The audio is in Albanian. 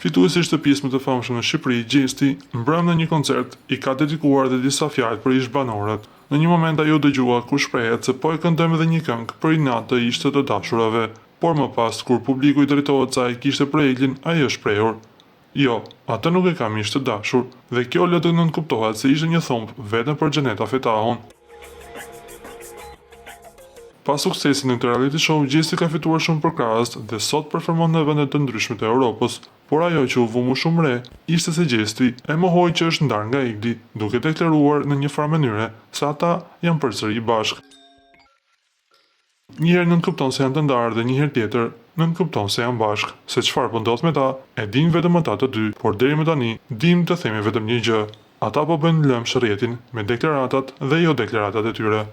Fituesi i shtëpisë më të famshëm në Shqipëri, Gjesti, mbrëm në një koncert i ka dedikuar dhe disa fjalë për ish banorët. Në një moment ajo dëgjua ku shprehet se po e këndojmë edhe një këngë për inat të ishte të dashurave, por më pas kur publiku i drejtohet saj kishte prejelin, ai është shprehur: "Jo, atë nuk e kam ish të dashur", dhe kjo lë të nënkuptohet se ishte një thumb vetëm për Xheneta Fetahun. Pas suksesit në këtë reality show, Gjesti ka fituar shumë përkrahës dhe sot performon në vende të ndryshme të Europës, por ajo që u vu më shumë re ishte se Gjesti e mohoi që është ndarë nga Igli, duke deklaruar në një farë mënyre se ata janë përsëri bashkë. Një herë nënkupton se janë të ndarë dhe një herë tjetër nënkupton se janë bashkë, se çfarë po ndodh me ta e dinë vetëm ata të dy, por deri më tani dim të themi vetëm një gjë: ata po bëjnë lëmë rrjetin me deklaratat dhe jo deklaratat e tyre.